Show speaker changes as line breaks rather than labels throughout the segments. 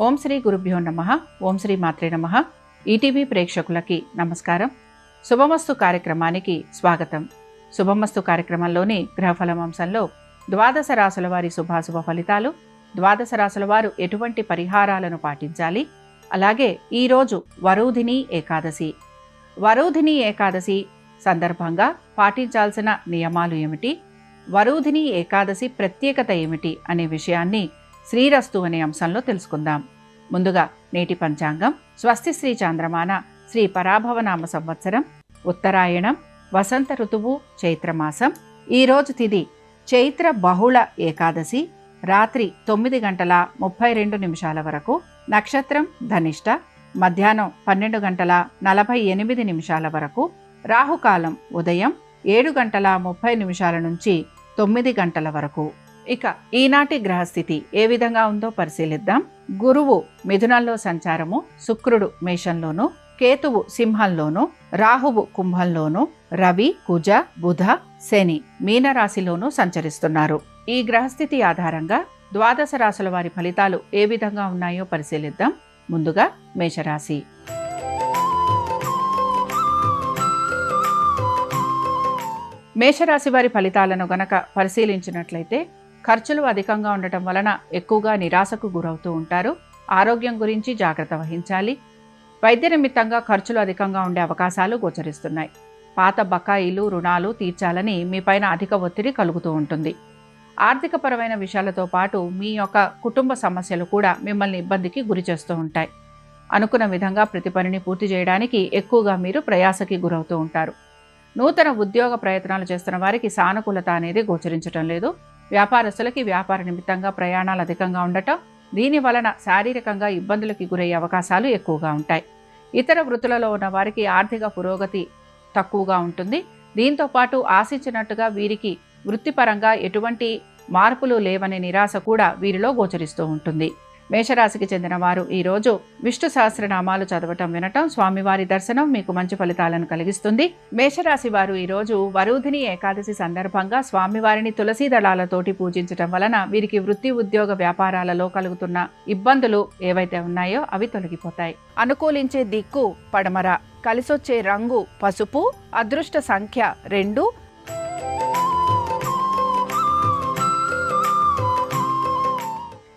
ఓం శ్రీ గురుభ్యో నమః. ఓం శ్రీ మాత్రే నమః. ఈటీవీ ప్రేక్షకులకి నమస్కారం. శుభమస్తు కార్యక్రమానికి స్వాగతం. శుభమస్తు కార్యక్రమంలోని గ్రహఫలం అంశంలో ద్వాదశ రాశుల వారి శుభాశుభ ఫలితాలు, ద్వాదశ రాశుల వారు ఎటువంటి పరిహారాలను పాటించాలి, అలాగే ఈరోజు వరూధిని ఏకాదశి. వరూధిని ఏకాదశి సందర్భంగా పాటించాల్సిన నియమాలు ఏమిటి, వరూధిని ఏకాదశి ప్రత్యేకత ఏమిటి అనే విషయాన్ని శ్రీరస్తు అనే అంశంలో తెలుసుకుందాం. ముందుగా నేటి పంచాంగం. స్వస్తి శ్రీ చాంద్రమాన శ్రీ పరాభవనామ సంవత్సరం, ఉత్తరాయణం, వసంత ఋతువు, చైత్రమాసం. ఈరోజు తిథి చైత్ర బహుళ ఏకాదశి, రాత్రి 9:32 వరకు. నక్షత్రం ధనిష్ట, మధ్యాహ్నం 12:48 వరకు. రాహుకాలం ఉదయం 7:30 నుంచి 9 గంటల వరకు. ఇక ఈనాటి గ్రహస్థితి ఏ విధంగా ఉందో పరిశీలిద్దాం. గురువు మిథునంలో సంచారము, శుక్రుడు మేషంలోను, కేతువు సింహంలోను, రాహువు కుంభంలోను, రవి, కుజ, బుధ, శని మీనరాశిలోనూ సంచరిస్తున్నారు. ఈ గ్రహస్థితి ఆధారంగా ద్వాదశ రాశుల వారి ఫలితాలు ఏ విధంగా ఉన్నాయో పరిశీలిద్దాం. ముందుగా మేషరాశి. మేషరాశి వారి ఫలితాలను గనక పరిశీలించినట్లయితే ఖర్చులు అధికంగా ఉండటం వలన ఎక్కువగా నిరాశకు గురవుతూ ఉంటారు. ఆరోగ్యం గురించి జాగ్రత్త వహించాలి. వైద్య నిమిత్తంగా ఖర్చులు అధికంగా ఉండే అవకాశాలు గోచరిస్తున్నాయి. పాత బకాయిలు, రుణాలు తీర్చాలని మీపైన అధిక ఒత్తిడి కలుగుతూ ఉంటుంది. ఆర్థికపరమైన విషయాలతో పాటు మీ యొక్క కుటుంబ సమస్యలు కూడా మిమ్మల్ని ఇబ్బందికి గురి చేస్తూ ఉంటాయి. అనుకున్న విధంగా ప్రతి పనిని పూర్తి చేయడానికి ఎక్కువగా మీరు ప్రయాసకి గురవుతూ ఉంటారు. నూతన ఉద్యోగ ప్రయత్నాలు చేస్తున్న వారికి సానుకూలత అనేది గోచరించడం లేదు. వ్యాపారస్తులకి వ్యాపార నిమిత్తంగా ప్రయాణాలు అధికంగా ఉండటం, దీని వలన శారీరకంగా ఇబ్బందులకి గురయ్యే అవకాశాలు ఎక్కువగా ఉంటాయి. ఇతర వృత్తులలో ఉన్న వారికి ఆర్థిక పురోగతి తక్కువగా ఉంటుంది. దీంతో పాటు ఆశించినట్టుగా వీరికి వృత్తిపరంగా ఎటువంటి మార్పులు లేవనే నిరాశ కూడా వీరిలో గోచరిస్తూ ఉంటుంది. మేషరాశికి చెందిన వారు ఈరోజు విష్ణు సహస్రనామాలు చదవటం, వినటం, స్వామివారి దర్శనం మీకు మంచి ఫలితాలను కలిగిస్తుంది. మేషరాశి వారు ఈరోజు వరూధిని ఏకాదశి సందర్భంగా స్వామివారిని తులసీ దళాలతోటి పూజించటం వలన వీరికి వృత్తి, ఉద్యోగ, వ్యాపారాలలో కలుగుతున్న ఇబ్బందులు ఏవైతే ఉన్నాయో అవి తొలగిపోతాయి. అనుకూలించే దిక్కు పడమర, కలిసొచ్చే రంగు పసుపు, అదృష్ట సంఖ్య 2.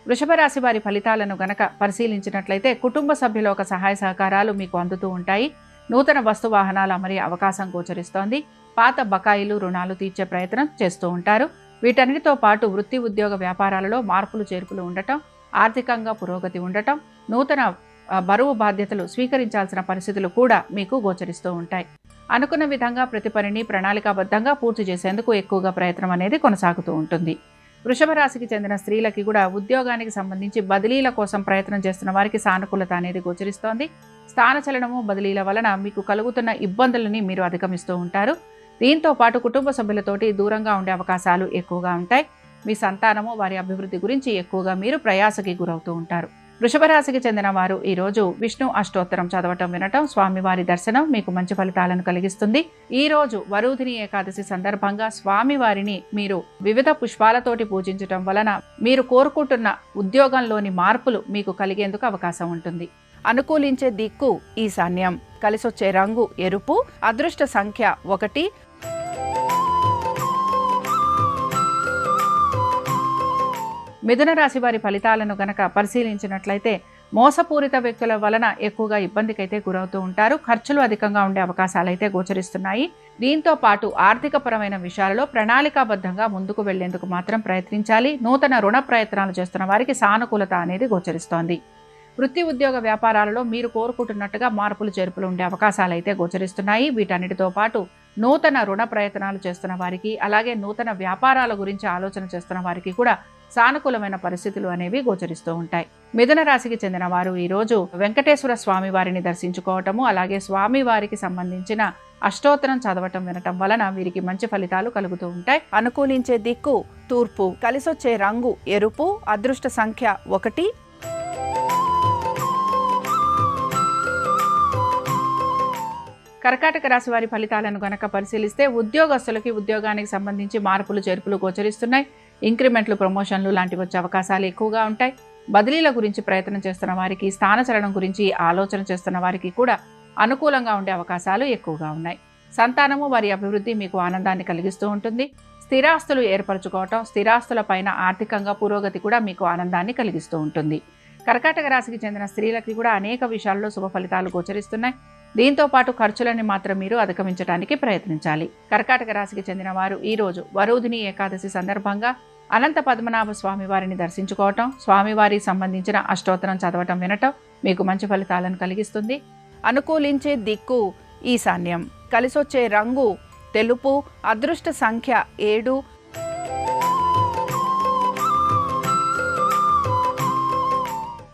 వృషభ రాశి వారి ఫలితాలను గనక పరిశీలించినట్లయితే కుటుంబ సభ్యుల ఒక సహాయ సహకారాలు మీకు అందుతూ ఉంటాయి. నూతన వస్తు వాహనాలు అమరే అవకాశం గోచరిస్తోంది. పాత బకాయిలు, రుణాలు తీర్చే ప్రయత్నం చేస్తూ ఉంటారు. వీటన్నిటితో పాటు వృత్తి, ఉద్యోగ, వ్యాపారాలలో మార్పులు చేర్పులు ఉండటం, ఆర్థికంగా పురోగతి ఉండటం, నూతన బరువు బాధ్యతలు స్వీకరించాల్సిన పరిస్థితులు కూడా మీకు గోచరిస్తూ ఉంటాయి. అనుకున్న విధంగా ప్రతి పనిని ప్రణాళికాబద్ధంగా పూర్తి చేసేందుకు ఎక్కువగా ప్రయత్నం అనేది కొనసాగుతూ ఉంటుంది. వృషభ రాశికి చెందిన స్త్రీలకి కూడా ఉద్యోగానికి సంబంధించి బదిలీల కోసం ప్రయత్నం చేస్తున్న వారికి సానుకూలత అనేది గోచరిస్తోంది. స్థానచలనము, బదిలీల వలన మీకు కలుగుతున్న ఇబ్బందులని మీరు అధిగమిస్తూ ఉంటారు. దీంతో పాటు కుటుంబ సభ్యులతోటి దూరంగా ఉండే అవకాశాలు ఎక్కువగా ఉంటాయి. మీ సంతానము, వారి అభివృద్ధి గురించి ఎక్కువగా మీరు ప్రయాసకి గురవుతూ ఉంటారు. వృషభ రాశికి చెందిన వారు ఈరోజు విష్ణు అష్టోత్తరం చదవటం, వినటం, స్వామివారి దర్శనం మీకు మంచి ఫలితాలను కలిగిస్తుంది. ఈ రోజు వరూధిని ఏకాదశి సందర్భంగా స్వామివారిని మీరు వివిధ పుష్పాలతోటి పూజించటం వలన మీరు కోరుకుంటున్న ఉద్యోగంలోని మార్పులు మీకు కలిగేందుకు అవకాశం ఉంటుంది. అనుకూలించే దిక్కు ఈశాన్యం, కలిసొచ్చే రంగు ఎరుపు, అదృష్ట సంఖ్య 1. మిథున రాశి వారి ఫలితాలను గనక పరిశీలించినట్లయితే మోసపూరిత వ్యక్తుల వలన ఎక్కువగా ఇబ్బందికైతే గురవుతూ ఉంటారు. ఖర్చులు అధికంగా ఉండే అవకాశాలు అయితే గోచరిస్తున్నాయి. దీంతో పాటు ఆర్థికపరమైన విషయాలలో ప్రణాళికాబద్ధంగా ముందుకు వెళ్లేందుకు మాత్రం ప్రయత్నించాలి. నూతన రుణ ప్రయత్నాలు చేస్తున్న వారికి సానుకూలత అనేది గోచరిస్తోంది. వృత్తి, ఉద్యోగ, వ్యాపారాలలో మీరు కోరుకుంటున్నట్టుగా మార్పులు చేర్పులు ఉండే అవకాశాలు అయితే గోచరిస్తున్నాయి. వీటన్నిటితో పాటు నూతన రుణ ప్రయత్నాలు చేస్తున్న వారికి, అలాగే నూతన వ్యాపారాల గురించి ఆలోచన చేస్తున్న వారికి కూడా సానుకూలమైన పరిస్థితులు అనేవి గోచరిస్తూ ఉంటాయి. మిథున రాశికి చెందిన వారు ఈరోజు వెంకటేశ్వర స్వామి వారిని దర్శించుకోవటము, అలాగే స్వామి వారికి సంబంధించిన అష్టోత్తరం చదవటం, వినటం వలన వీరికి మంచి ఫలితాలు కలుగుతూ ఉంటాయి. అనుకూలించే దిక్కు తూర్పు, కలిసొచ్చే రంగు ఎరుపు, అదృష్ట సంఖ్య 1. కర్కాటక రాశి వారి ఫలితాలను గనక పరిశీలిస్తే ఉద్యోగస్తులకి ఉద్యోగానికి సంబంధించి మార్పులు చేర్పులు గోచరిస్తున్నాయి. ఇంక్రిమెంట్లు, ప్రమోషన్లు లాంటివి వచ్చే అవకాశాలు ఎక్కువగా ఉంటాయి. బదిలీల గురించి ప్రయత్నం చేస్తున్న వారికి, స్థానచలనం గురించి ఆలోచన చేస్తున్న వారికి కూడా అనుకూలంగా ఉండే అవకాశాలు ఎక్కువగా ఉన్నాయి. సంతానము వారి అభివృద్ధి మీకు ఆనందాన్ని కలిగిస్తూ ఉంటుంది. స్థిరాస్తులు ఏర్పరచుకోవటం, స్థిరాస్తుల పైన ఆర్థికంగా పురోగతి కూడా మీకు ఆనందాన్ని కలిగిస్తూ ఉంటుంది. కర్కాటక రాశికి చెందిన స్త్రీలకి కూడా అనేక విషయాల్లో శుభ ఫలితాలు గోచరిస్తున్నాయి. దీంతో పాటు ఖర్చులని మాత్రం మీరు అధిగమించడానికి ప్రయత్నించాలి. కర్కాటక రాశికి చెందిన వారు ఈరోజు వరుధిని ఏకాదశి సందర్భంగా అనంత పద్మనాభ స్వామి వారిని దర్శించుకోవటం, స్వామివారికి సంబంధించిన అష్టోత్తరం చదవటం, వినటం మీకు మంచి ఫలితాలను కలిగిస్తుంది. అనుకూలించే దిక్కు ఈశాన్యం, కలిసొచ్చే రంగు తెలుపు, అదృష్ట సంఖ్య 7.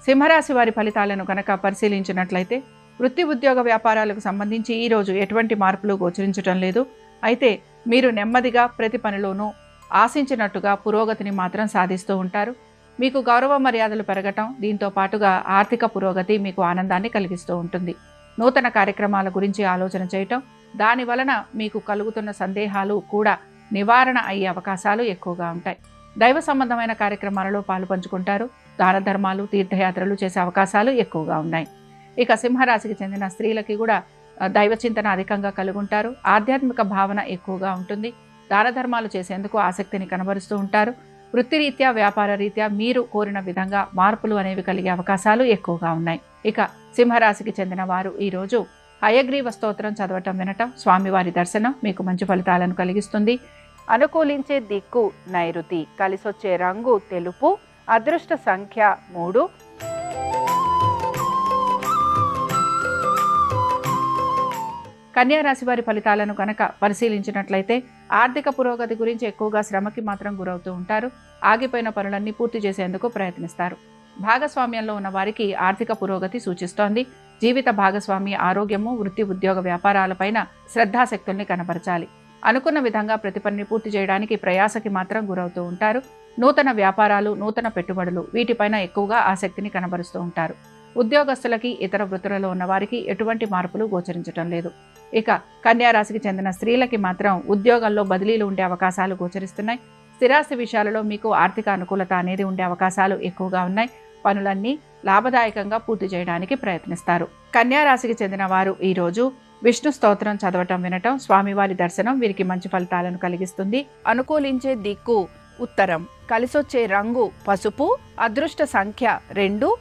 సింహరాశి వారి ఫలితాలను కనుక పరిశీలించినట్లయితే వృత్తి ఉద్యోగ వ్యాపారాలకు సంబంధించి ఈరోజు ఎటువంటి మార్పులు గోచరించడం లేదు. అయితే మీరు నెమ్మదిగా ప్రతి పనిలోనూ ఆశించినట్టుగా పురోగతిని మాత్రం సాధిస్తూ ఉంటారు. మీకు గౌరవ మర్యాదలు పెరగటం, దీంతో పాటుగా ఆర్థిక పురోగతి మీకు ఆనందాన్ని కలిగిస్తూ ఉంటుంది. నూతన కార్యక్రమాల గురించి ఆలోచన చేయటం, దాని వలన మీకు కలుగుతున్న సందేహాలు కూడా నివారణ అయ్యే అవకాశాలు ఎక్కువగా ఉంటాయి. దైవ సంబంధమైన కార్యక్రమాలలో పాలు పంచుకుంటారు. దాన ధర్మాలు, తీర్థయాత్రలు చేసే అవకాశాలు ఎక్కువగా ఉన్నాయి. ఇక సింహరాశికి చెందిన స్త్రీలకి కూడా దైవ చింతన అధికంగా కలిగి ఉంటారు. ఆధ్యాత్మిక భావన ఎక్కువగా ఉంటుంది. దాన ధర్మాలు చేసేందుకు ఆసక్తిని కనబరుస్తూ ఉంటారు. వృత్తిరీత్యా, వ్యాపార రీత్యా మీరు కోరిన విధంగా మార్పులు అనేవి కలిగే అవకాశాలు ఎక్కువగా ఉన్నాయి. ఇక సింహరాశికి చెందిన వారు ఈరోజు హయగ్రీవ స్తోత్రం చదవటం, వినటం, స్వామివారి దర్శనం మీకు మంచి ఫలితాలను కలిగిస్తుంది. అనుకూలించే దిక్కు నైరుతి, కలిసొచ్చే రంగు తెలుపు, అదృష్ట సంఖ్య 3. కన్యా రాశి వారి ఫలితాలను కనుక పరిశీలించినట్లయితే ఆర్థిక పురోగతి గురించి ఎక్కువగా శ్రమకి మాత్రం గురవుతూ ఉంటారు. ఆగిపోయిన పనులన్నీ పూర్తి చేసేందుకు ప్రయత్నిస్తారు. భాగస్వామ్యంలో ఉన్న వారికి ఆర్థిక పురోగతి సూచిస్తోంది. జీవిత భాగస్వామి ఆరోగ్యము, వృత్తి ఉద్యోగ వ్యాపారాలపైన శ్రద్ధాశక్తుల్ని కనపరచాలి. అనుకున్న విధంగా ప్రతి పనిని పూర్తి చేయడానికి ప్రయాసకి మాత్రం గురవుతూ ఉంటారు. నూతన వ్యాపారాలు, నూతన పెట్టుబడులు వీటిపైన ఎక్కువగా ఆసక్తిని కనబరుస్తూ ఉంటారు. ఉద్యోగస్తులకి, ఇతర వృత్తులలో ఉన్న వారికి ఎటువంటి మార్పులు గోచరించడం లేదు. ఇక కన్యా రాశికి చెందిన స్త్రీలకి మాత్రం ఉద్యోగాల్లో బదిలీలు ఉండే అవకాశాలు గోచరిస్తున్నాయి. స్థిరాస్తి విషయాలలో మీకు ఆర్థిక అనుకూలత అనేది ఉండే అవకాశాలు ఎక్కువగా ఉన్నాయి. పనులన్నీ లాభదాయకంగా పూర్తి చేయడానికి ప్రయత్నిస్తారు. కన్యా రాశికి చెందిన వారు ఈరోజు విష్ణు స్తోత్రం చదవటం, వినటం, స్వామివారి దర్శనం వీరికి మంచి ఫలితాలను కలిగిస్తుంది. అనుకూలించే దిక్కు ఉత్తరం, కలిసొచ్చే రంగు పసుపు, అదృష్ట సంఖ్య 2.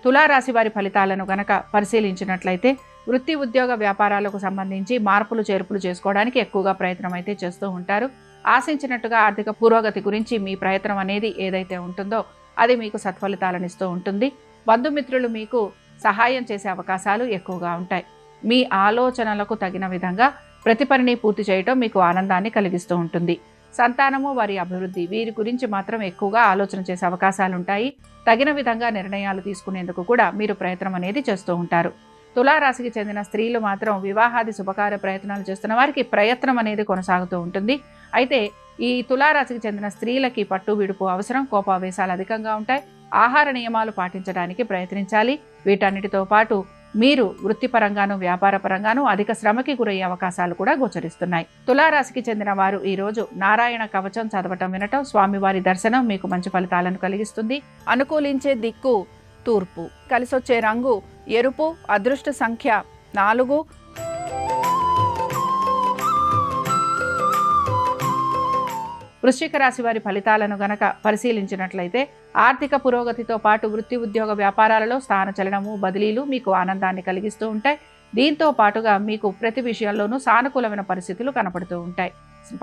తులారాశి వారి ఫలితాలను గనక పరిశీలించినట్లయితే వృత్తి ఉద్యోగ వ్యాపారాలకు సంబంధించి మార్పులు చేర్పులు చేసుకోవడానికి ఎక్కువగా ప్రయత్నం అయితే చేస్తూ ఉంటారు. ఆశించినట్టుగా ఆర్థిక పురోగతి గురించి మీ ప్రయత్నం అనేది ఏదైతే ఉంటుందో అది మీకు సత్ఫలితాలను ఇస్తూ ఉంటుంది. బంధుమిత్రులు మీకు సహాయం చేసే అవకాశాలు ఎక్కువగా ఉంటాయి. మీ ఆలోచనలకు తగిన విధంగా ప్రతి పనిని పూర్తి చేయటం మీకు ఆనందాన్ని కలిగిస్తూ ఉంటుంది. సంతానము, వారి అభివృద్ధి వీరి గురించి మాత్రం ఎక్కువగా ఆలోచన చేసే అవకాశాలు ఉంటాయి. తగిన విధంగా నిర్ణయాలు తీసుకునేందుకు కూడా మీరు ప్రయత్నం అనేది చేస్తూ ఉంటారు. తులారాశికి చెందిన స్త్రీలు మాత్రం వివాహాది శుభకార్య ప్రయత్నాలు చేస్తున్న వారికి ప్రయత్నం అనేది కొనసాగుతూ ఉంటుంది. అయితే ఈ తులారాశికి చెందిన స్త్రీలకి పట్టు విడుపు అవసరం, కోపావేశాలు అధికంగా ఉంటాయి. ఆహార నియమాలు పాటించడానికి ప్రయత్నించాలి. వీటన్నిటితో పాటు మీరు వృత్తిపరంగాను, వ్యాపార పరంగాను అధిక శ్రమకి గురయ్యే అవకాశాలు కూడా గోచరిస్తున్నాయి. తులారాశికి చెందిన వారు ఈరోజు నారాయణ కవచం చదవటం, వినటం, స్వామివారి దర్శనం మీకు మంచి ఫలితాలను కలిగిస్తుంది. అనుకూలించే దిక్కు తూర్పు, కలిసొచ్చే రంగు ఎరుపు, అదృష్ట సంఖ్య 4. వృశ్చిక రాశి వారి ఫలితాలను గనక పరిశీలించినట్లయితే ఆర్థిక పురోగతితో పాటు వృత్తి ఉద్యోగ వ్యాపారాలలో స్థానచలనము, బదిలీలు మీకు ఆనందాన్ని కలిగిస్తూ ఉంటాయి. దీంతో పాటుగా మీకు ప్రతి విషయంలోనూ సానుకూలమైన పరిస్థితులు కనపడుతూ ఉంటాయి.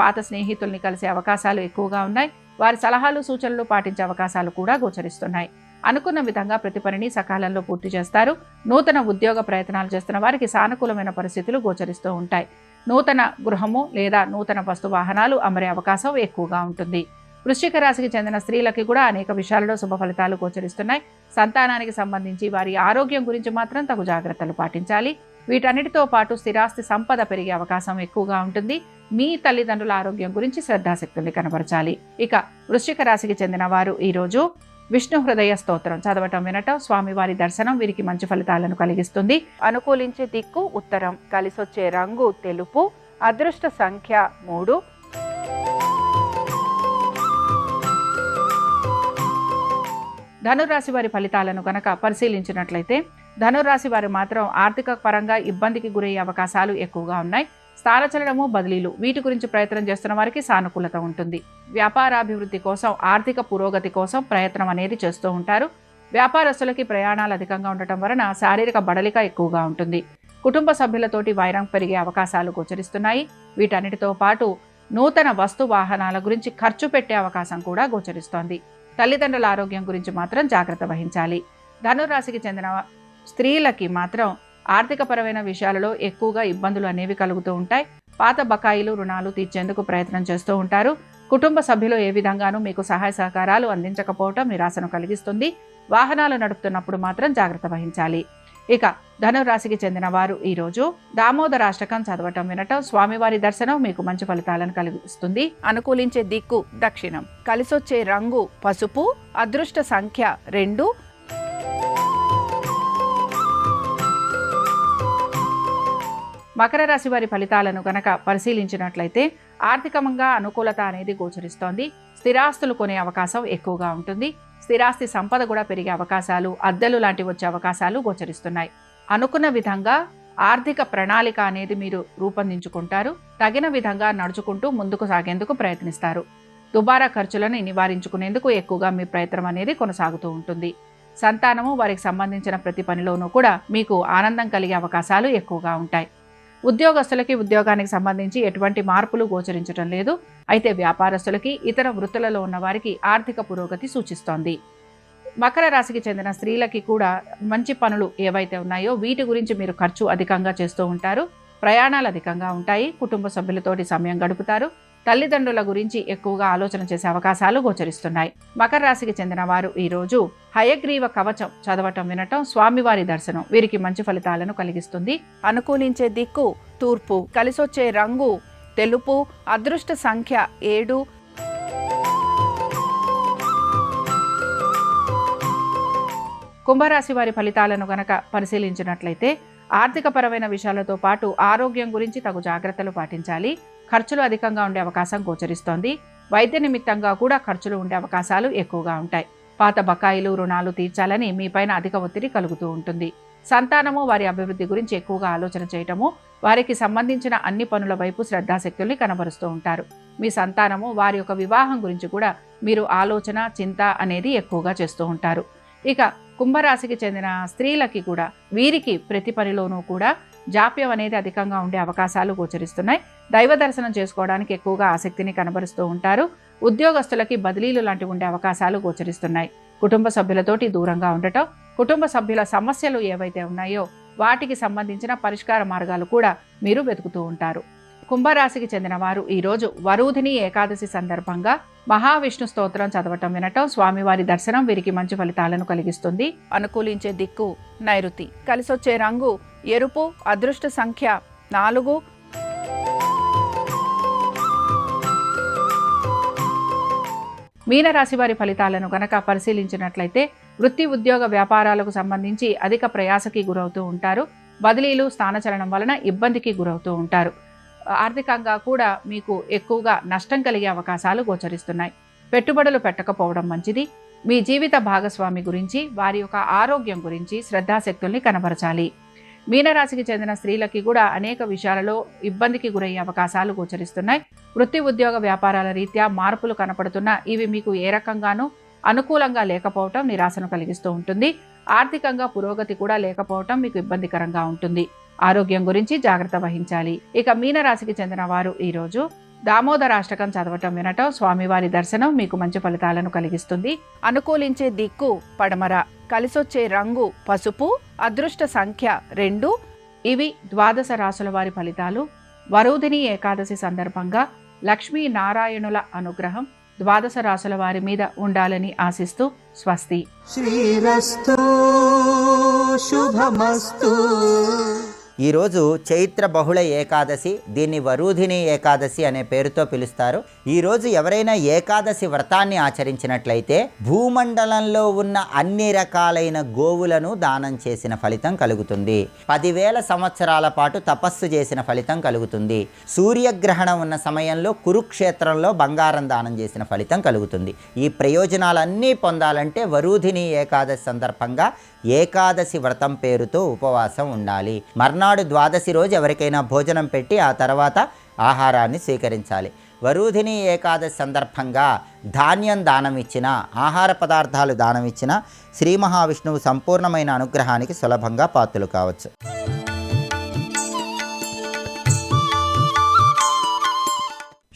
పాత స్నేహితుల్ని కలిసే అవకాశాలు ఎక్కువగా ఉన్నాయి. వారి సలహాలు, సూచనలు పాటించే అవకాశాలు కూడా గోచరిస్తున్నాయి. అనుకున్న విధంగా ప్రతి పనిని సకాలంలో పూర్తి చేస్తారు. నూతన ఉద్యోగ ప్రయత్నాలు చేస్తున్న వారికి సానుకూలమైన పరిస్థితులు గోచరిస్తూ ఉంటాయి. నూతన గృహము లేదా నూతన వస్తు వాహనాలు అమరే అవకాశం ఎక్కువగా ఉంటుంది. వృశ్చిక రాశికి చెందిన స్త్రీలకి కూడా అనేక విషయాలలో శుభ ఫలితాలు గోచరిస్తున్నాయి. సంతానానికి సంబంధించి వారి ఆరోగ్యం గురించి మాత్రం తగు జాగ్రత్తలు పాటించాలి. వీటన్నిటితో పాటు స్థిరాస్తి సంపద పెరిగే అవకాశం ఎక్కువగా ఉంటుంది. మీ తల్లిదండ్రుల ఆరోగ్యం గురించి శ్రద్ధాశక్తుల్ని కనబరచాలి. ఇక వృశ్చిక రాశికి చెందిన వారు ఈరోజు విష్ణు హృదయ స్తోత్రం చదవటం, వినటం, స్వామివారి దర్శనం వీరికి మంచి ఫలితాలను కలిగిస్తుంది. అనుకూలించే దిక్కు ఉత్తరం, కలిసొచ్చే రంగు తెలుపు, అదృష్ట సంఖ్య 3. ధనురాశి వారి ఫలితాలను గనక పరిశీలించినట్లయితే ధనురాశి వారు మాత్రం ఆర్థిక పరంగా ఇబ్బందికి గురయ్యే అవకాశాలు ఎక్కువగా ఉన్నాయి. స్థానచలనము, బదిలీలు వీటి గురించి ప్రయత్నం చేస్తున్న వారికి సానుకూలత ఉంటుంది. వ్యాపారాభివృద్ధి కోసం, ఆర్థిక పురోగతి కోసం ప్రయత్నం అనేది చేస్తూ ఉంటారు. వ్యాపారస్తులకి ప్రయాణాలు అధికంగా ఉండటం వలన శారీరక బడలిక ఎక్కువగా ఉంటుంది. కుటుంబ సభ్యులతోటి వైరం పెరిగే అవకాశాలు గోచరిస్తున్నాయి. వీటన్నిటితో పాటు నూతన వస్తు వాహనాల గురించి ఖర్చు పెట్టే అవకాశం కూడా గోచరిస్తోంది. తల్లిదండ్రుల ఆరోగ్యం గురించి మాత్రం జాగ్రత్త వహించాలి. ధనురాశికి చెందిన స్త్రీలకి మాత్రం ఆర్థికపరమైన విషయాలలో ఎక్కువగా ఇబ్బందులు అనేవి కలుగుతూ ఉంటాయి. పాత బకాయిలు, రుణాలు తీర్చేందుకు ప్రయత్నం చేస్తూ ఉంటారు. కుటుంబ సభ్యులు ఏ విధంగానూ మీకు సహాయ సహకారాలు అందించకపోవటం నిరాశను కలిగిస్తుంది. వాహనాలు నడుపుతున్నప్పుడు మాత్రం జాగ్రత్త వహించాలి. ఇక ధనురాశికి చెందిన వారు ఈరోజు దామోదరాష్టకం చదవటం, వినటం, స్వామివారి దర్శనం మీకు మంచి ఫలితాలను కలిగిస్తుంది. అనుకూలించే దిక్కు దక్షిణం. కలిసొచ్చే రంగు పసుపు. అదృష్ట సంఖ్య 2. మకర రాశి వారి ఫలితాలను గనక పరిశీలించినట్లయితే ఆర్థికంగా అనుకూలత అనేది గోచరిస్తోంది. స్థిరాస్తులు కొనే అవకాశం ఎక్కువగా ఉంటుంది. స్థిరాస్తి సంపద కూడా పెరిగే అవకాశాలు, అద్దెలు లాంటివి వచ్చే అవకాశాలు గోచరిస్తున్నాయి. అనుకున్న విధంగా ఆర్థిక ప్రణాళిక అనేది మీరు రూపొందించుకుంటారు. తగిన విధంగా నడుచుకుంటూ ముందుకు సాగేందుకు ప్రయత్నిస్తారు. దుబారా ఖర్చులను నివారించుకునేందుకు ఎక్కువగా మీ ప్రయత్నం అనేది కొనసాగుతూ ఉంటుంది. సంతానము, వారికి సంబంధించిన ప్రతి పనిలోనూ కూడా మీకు ఆనందం కలిగే అవకాశాలు ఎక్కువగా ఉంటాయి. ఉద్యోగస్తులకి ఉద్యోగానికి సంబంధించి ఎటువంటి మార్పులు గోచరించడం లేదు. అయితే వ్యాపారస్తులకి, ఇతర వృత్తులలో ఉన్న వారికి ఆర్థిక పురోగతి సూచిస్తోంది. మకర రాశికి చెందిన స్త్రీలకి కూడా మంచి పనులు ఏవైతే ఉన్నాయో వీటి గురించి మీరు ఖర్చు అధికంగా చేస్తూ ఉంటారు. ప్రయాణాలు అధికంగా ఉంటాయి. కుటుంబ సభ్యులతోటి సమయం గడుపుతారు. తల్లిదండ్రుల గురించి ఎక్కువగా ఆలోచన చేసే అవకాశాలు గోచరిస్తున్నాయి. మకర రాశికి చెందిన వారు ఈరోజు హయగ్రీవ కవచం చదవటం, వినటం, స్వామివారి దర్శనం వీరికి మంచి ఫలితాలను కలిగిస్తుంది. అనుకూలించే దిక్కు తూర్పు. కలిసొచ్చే రంగు తెలుపు. అదృష్ట సంఖ్య 7. కుంభరాశి వారి ఫలితాలను గనక పరిశీలించినట్లయితే ఆర్థికపరమైన విషయాలతో పాటు ఆరోగ్యం గురించి తగు జాగ్రత్తలు పాటించాలి. ఖర్చులు అధికంగా ఉండే అవకాశం గోచరిస్తోంది. వైద్య నిమిత్తంగా కూడా ఖర్చులు ఉండే అవకాశాలు ఎక్కువగా ఉంటాయి. పాత బకాయిలు, రుణాలు తీర్చాలని మీపైన అధిక ఒత్తిడి కలుగుతూ ఉంటుంది. సంతానము, వారి అభివృద్ధి గురించి ఎక్కువగా ఆలోచన చేయటము, వారికి సంబంధించిన అన్ని పనుల వైపు శ్రద్ధాశక్తుల్ని కనబరుస్తూ ఉంటారు. మీ సంతానము, వారి యొక్క వివాహం గురించి కూడా మీరు ఆలోచన, చింత అనేది ఎక్కువగా చేస్తూ ఉంటారు. ఇక కుంభరాశికి చెందిన స్త్రీలకి కూడా వీరికి ప్రతి పనిలోనూ కూడా జాప్యం అనేది అధికంగా ఉండే అవకాశాలు గోచరిస్తున్నాయి. దైవ దర్శనం చేసుకోవడానికి ఎక్కువగా ఆసక్తిని కనబరుస్తూ ఉంటారు. ఉద్యోగస్తులకి బదిలీలు లాంటివి ఉండే అవకాశాలు గోచరిస్తున్నాయి. కుటుంబ సభ్యులతోటి దూరంగా ఉండటం, కుటుంబ సభ్యుల సమస్యలు ఏవైతే ఉన్నాయో వాటికి సంబంధించిన పరిష్కార మార్గాలు కూడా మీరు వెతుకుతూ ఉంటారు. కుంభరాశికి చెందిన వారు ఈరోజు వరూధిని ఏకాదశి సందర్భంగా మహావిష్ణు స్తోత్రం చదవటం, వినటం, స్వామివారి దర్శనం వీరికి మంచి ఫలితాలను కలిగిస్తుంది. అనుకూలించే దిక్కు నైరుతి. కలిసొచ్చే రంగు ఎరుపు. అదృష్ట సంఖ్య 4. మీనరాశి వారి ఫలితాలను గనక పరిశీలించినట్లయితే వృత్తి, ఉద్యోగ, వ్యాపారాలకు సంబంధించి అధిక ప్రయాసకి గురవుతూ ఉంటారు. బదిలీలు, స్థానచలనం వలన ఇబ్బందికి గురవుతూ ఉంటారు. ఆర్థికంగా కూడా మీకు ఎక్కువగా నష్టం కలిగే అవకాశాలు గోచరిస్తున్నాయి. పెట్టుబడులు పెట్టకపోవడం మంచిది. మీ జీవిత భాగస్వామి గురించి, వారి యొక్క ఆరోగ్యం గురించి శ్రద్ధాశక్తుల్ని కనబరచాలి. మీనరాశికి చెందిన స్త్రీలకి కూడా అనేక విషయాలలో ఇబ్బందికి గురయ్యే అవకాశాలు గోచరిస్తున్నాయి. వృత్తి, ఉద్యోగ, వ్యాపారాల రీత్యా మార్పులు కనపడుతున్నా ఇవి మీకు ఏ రకంగానూ అనుకూలంగా లేకపోవటం నిరాశను కలిగిస్తూ ఉంటుంది. ఆర్థికంగా పురోగతి కూడా లేకపోవటం మీకు ఇబ్బందికరంగా ఉంటుంది. ఆరోగ్యం గురించి జాగ్రత్త వహించాలి. ఇక మీనరాశికి చెందిన వారు ఈరోజు దామోదరాష్టకం చదవటం, వినటం, స్వామివారి దర్శనం మీకు మంచి ఫలితాలను కలిగిస్తుంది. అనుకూలించే దిక్కు పడమర. కలిసొచ్చే రంగు పసుపు. అదృష్ట సంఖ్య 2. ఇవి ద్వాదశ రాశుల వారి ఫలితాలు. వరూధిని ఏకాదశి సందర్భంగా లక్ష్మీ నారాయణుల అనుగ్రహం ద్వాదశ రాశుల వారి మీద ఉండాలని ఆశిస్తూ స్వస్తి.
శ్రీరస్తు శుభమస్తు. ఈరోజు చైత్ర బహుళ ఏకాదశి, దీన్ని వరూధిని ఏకాదశి అనే పేరుతో పిలుస్తారు. ఈరోజు ఎవరైనా ఏకాదశి వ్రతాన్ని ఆచరించినట్లయితే భూమండలంలో ఉన్న అన్ని రకాలైన గోవులను దానం చేసిన ఫలితం కలుగుతుంది. 10,000 సంవత్సరాల పాటు తపస్సు చేసిన ఫలితం కలుగుతుంది. సూర్యగ్రహణం ఉన్న సమయంలో కురుక్షేత్రంలో బంగారం దానం చేసిన ఫలితం కలుగుతుంది. ఈ ప్రయోజనాలన్నీ పొందాలంటే వరూధిని ఏకాదశి సందర్భంగా ఏకాదశి వ్రతం పేరుతో ఉపవాసం ఉండాలి. మర్నాడు ద్వాదశి రోజు ఎవరికైనా భోజనం పెట్టి ఆ తర్వాత ఆహారాన్ని స్వీకరించాలి. వరూధిని ఏకాదశి సందర్భంగా ధాన్యం దానం ఇచ్చిన, ఆహార పదార్థాలు దానం ఇచ్చిన శ్రీ మహావిష్ణువు సంపూర్ణమైన అనుగ్రహానికి సులభంగా పాత్రలు కావచ్చు.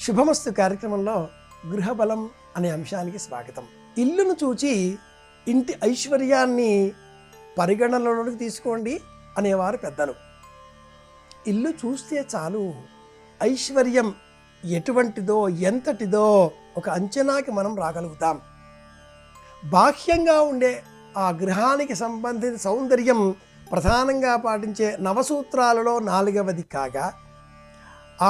శుభమస్తు కార్యక్రమంలో గృహబలం అనే అంశానికి స్వాగతం. ఇల్లును చూచి ఇంటి ఐశ్వర్యాన్ని పరిగణనలోకి తీసుకోండి అనేవారు పెద్దలు. ఇల్లు చూస్తే చాలు ఐశ్వర్యం ఎటువంటిదో ఎంతటిదో ఒక అంచనాకి మనం రాగలుగుతాం. బాహ్యంగా ఉండే ఆ గృహానికి సంబంధించిన సౌందర్యం ప్రధానంగా పాటించే నవసూత్రాలలో 4వది కాగా,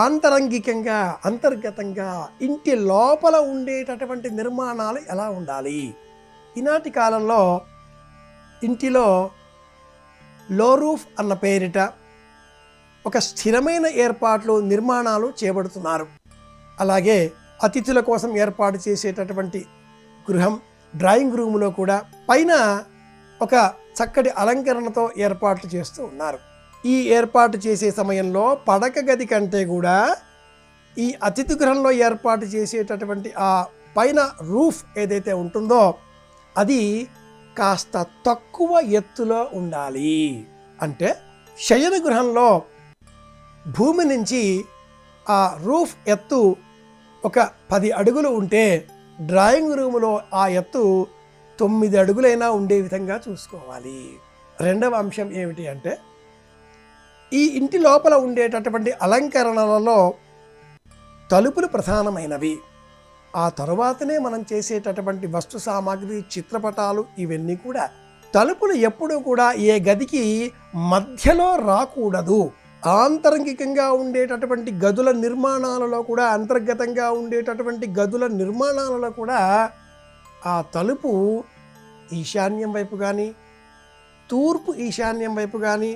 ఆంతరంగికంగా అంతర్గతంగా ఇంటి లోపల ఉండేటటువంటి నిర్మాణాలు ఎలా ఉండాలి. ఈనాటి కాలంలో ఇంటిలో లో రూఫ్ అన్న పేరిట ఒక స్థిరమైన ఏర్పాట్లు నిర్మాణాలు చేపడుతున్నారు. అలాగే అతిథుల కోసం ఏర్పాటు చేసేటటువంటి గృహం, డ్రాయింగ్ రూములో కూడా పైన ఒక చక్కటి అలంకరణతో ఏర్పాట్లు చేస్తూ ఉన్నారు. ఈ ఏర్పాటు చేసే సమయంలో పడక గది కంటే కూడా ఈ అతిథి గృహంలో ఏర్పాటు చేసేటటువంటి ఆ పైన రూఫ్ ఏదైతే ఉంటుందో అది కాస్త తక్కువ ఎత్తులో ఉండాలి. అంటే శయన గృహంలో భూమి నుంచి ఆ రూఫ్ ఎత్తు ఒక 10 అడుగులు ఉంటే డ్రాయింగ్ రూములో ఆ ఎత్తు 9 అడుగులైనా ఉండే విధంగా చూసుకోవాలి. రెండవ అంశం ఏమిటి అంటే ఈ ఇంటి లోపల ఉండేటటువంటి అలంకరణలలో తలుపులు ప్రధానమైనవి. ఆ తరువాతనే మనం చేసేటటువంటి వస్తు సామాగ్రి, చిత్రపటాలు ఇవన్నీ కూడా. తలుపులు ఎప్పుడూ కూడా ఏ గదికి మధ్యలో రాకూడదు. ఆంతరంగికంగా ఉండేటటువంటి గదుల నిర్మాణాలలో కూడా, అంతర్గతంగా ఉండేటటువంటి గదుల నిర్మాణాలలో కూడా ఆ తలుపు ఈశాన్యం వైపు కానీ, తూర్పు ఈశాన్యం వైపు కానీ,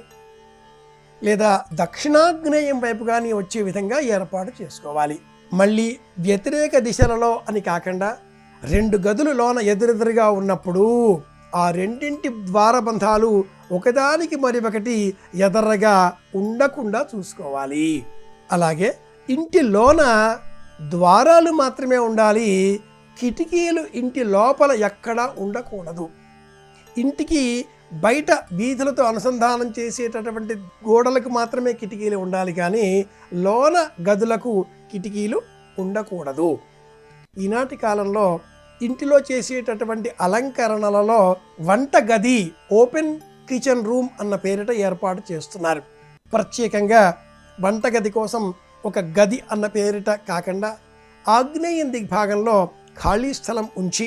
లేదా దక్షిణాగ్నేయం వైపు కానీ వచ్చే విధంగా ఏర్పాటు చేసుకోవాలి. మళ్ళీ వ్యతిరేక దిశలలో అని కాకుండా 2 గదులు లోన ఎదురెదురుగా ఉన్నప్పుడు ఆ రెండింటి ద్వారబంధాలు ఒకదానికి మరొకటి ఎదరగా ఉండకుండా చూసుకోవాలి. అలాగే ఇంటి లోన ద్వారాలు మాత్రమే ఉండాలి, కిటికీలు ఇంటి లోపల ఎక్కడా ఉండకూడదు. ఇంటికి బయట వీధులతో అనుసంధానం చేసేటటువంటి గోడలకు మాత్రమే కిటికీలు ఉండాలి, కానీ లోన గదులకు కిటికీలు ఉండకూడదు. ఈనాటి కాలంలో ఇంటిలో చేసేటటువంటి అలంకరణలలో వంట గది, ఓపెన్ కిచెన్ రూమ్ అన్న పేరిట ఏర్పాటు చేస్తున్నారు. ప్రత్యేకంగా వంటగది కోసం ఒక గది అన్న పేరిట కాకుండా ఆగ్నేయం దిగ్భాగంలో ఖాళీ స్థలం ఉంచి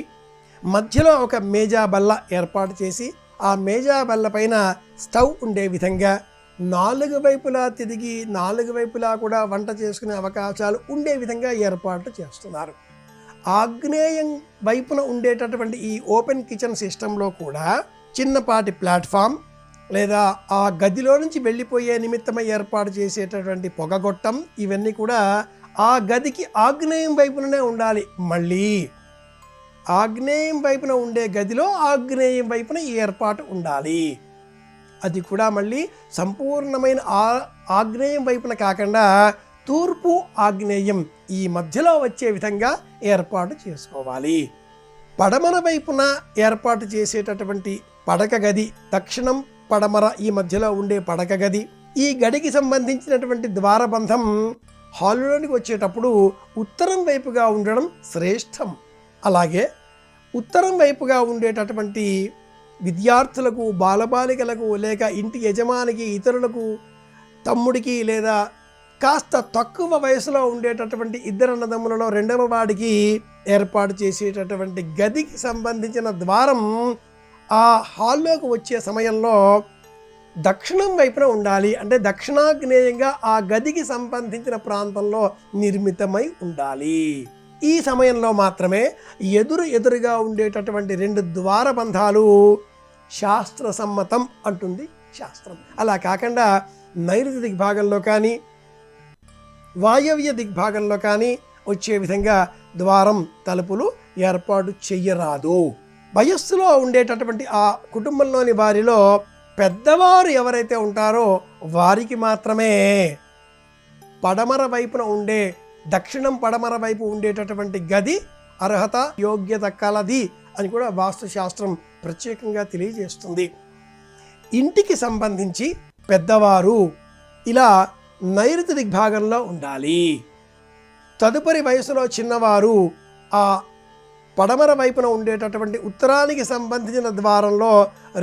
మధ్యలో ఒక మేజా బల్ల ఏర్పాటు చేసి ఆ మేజా బల్ల పైన స్టవ్ ఉండే విధంగా 4 వైపులా తిరిగి 4 వైపులా కూడా వంట చేసుకునే అవకాశాలు ఉండే విధంగా ఏర్పాట్లు చేస్తున్నారు. ఆగ్నేయం వైపున ఉండేటటువంటి ఈ ఓపెన్ కిచెన్ సిస్టంలో కూడా చిన్నపాటి ప్లాట్ఫామ్ లేదా ఆ గదిలో నుంచి వెళ్ళిపోయే నిమిత్తమై ఏర్పాటు చేసేటటువంటి పొగగొట్టం ఇవన్నీ కూడా ఆ గదికి ఆగ్నేయం వైపుననే ఉండాలి. మళ్ళీ ఆగ్నేయం వైపున ఉండే గదిలో ఆగ్నేయం వైపున ఈ ఏర్పాటు ఉండాలి. అది కూడా మళ్ళీ సంపూర్ణమైన ఆగ్నేయం వైపున కాకుండా తూర్పు ఆగ్నేయం ఈ మధ్యలో వచ్చే విధంగా ఏర్పాటు చేసుకోవాలి. పడమర వైపున ఏర్పాటు చేసేటటువంటి పడక గది, దక్షిణం పడమర ఈ మధ్యలో ఉండే పడక గది, ఈ గడికి సంబంధించినటువంటి ద్వారబంధం హాలులోనికి వచ్చేటప్పుడు ఉత్తరం వైపుగా ఉండడం శ్రేష్టం. అలాగే ఉత్తరం వైపుగా ఉండేటటువంటి విద్యార్థులకు, బాలబాలికలకు, లేక ఇంటి యజమానికి, ఇతరులకు, తమ్ముడికి లేదా కాస్త తక్కువ వయసులో ఉండేటటువంటి 2 అన్నదమ్ములలో 2వ వాడికి ఏర్పాటు చేసేటటువంటి గదికి సంబంధించిన ద్వారం ఆ హాల్లోకి వచ్చే సమయంలో దక్షిణం వైపున ఉండాలి. అంటే దక్షిణాగ్నేయంగా ఆ గదికి సంబంధించిన ప్రాంతంలో నిర్మితమై ఉండాలి. ఈ సమయంలో మాత్రమే ఎదురుగా ఉండేటటువంటి 2 ద్వారబంధాలు శాస్త్ర సమ్మతం అంటుంది శాస్త్రం. అలా కాకుండా నైరుతి దిగ్భాగంలో కానీ వాయవ్య దిగ్భాగంలో కానీ వచ్చే విధంగా ద్వారం తలుపులు ఏర్పాటు చెయ్యరాదు. వయస్సులో ఉండేటటువంటి ఆ కుటుంబంలోని వారిలో పెద్దవారు ఎవరైతే ఉంటారో వారికి మాత్రమే పడమర వైపున ఉండే దక్షిణం పడమర వైపు ఉండేటటువంటి గది అర్హత యోగ్యత కలది అని కూడా వాస్తుశాస్త్రం ప్రత్యేకంగా తెలియజేస్తుంది. ఇంటికి సంబంధించి పెద్దవారు ఇలా నైరుతి దిగ్భాగంలో ఉండాలి. తదుపరి వయసులో చిన్నవారు ఆ పడమర వైపున ఉండేటటువంటి ఉత్తరానికి సంబంధించిన ద్వారంలో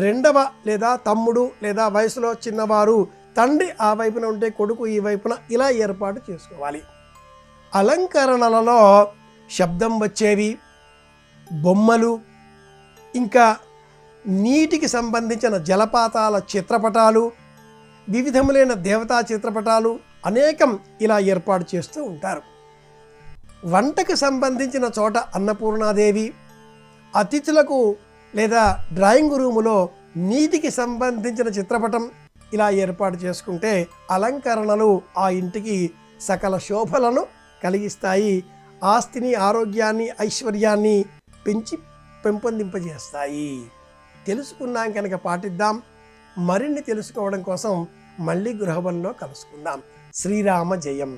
2వ లేదా తమ్ముడు లేదా వయసులో చిన్నవారు తండ్రి ఆ వైపున ఉంటే కొడుకు ఈ వైపున ఇలా ఏర్పాటు చేసుకోవాలి. అలంకరణలలో శబ్దం వచ్చేవి, బొమ్మలు, ఇంకా నీటికి సంబంధించిన జలపాతాల చిత్రపటాలు, వివిధములైన దేవతా చిత్రపటాలు అనేకం ఇలా ఏర్పాటు చేస్తూ ఉంటారు. వంటకు సంబంధించిన చోట అన్నపూర్ణాదేవి, అతిథులకు లేదా డ్రాయింగ్ రూములో నీటికి సంబంధించిన చిత్రపటం ఇలా ఏర్పాటు చేసుకుంటే అలంకరణలు ఆ ఇంటికి సకల శోభలను కలిగిస్తాయి. ఆస్తిని, ఆరోగ్యాన్ని, ఐశ్వర్యాన్ని పెంపొందింపజేస్తాయి. తెలుసుకున్నాం కనుక పాటిద్దాం. మరిన్ని తెలుసుకోవడం కోసం మళ్ళీ గృహబలంలో కలుసుకుందాం. శ్రీరామ జయం.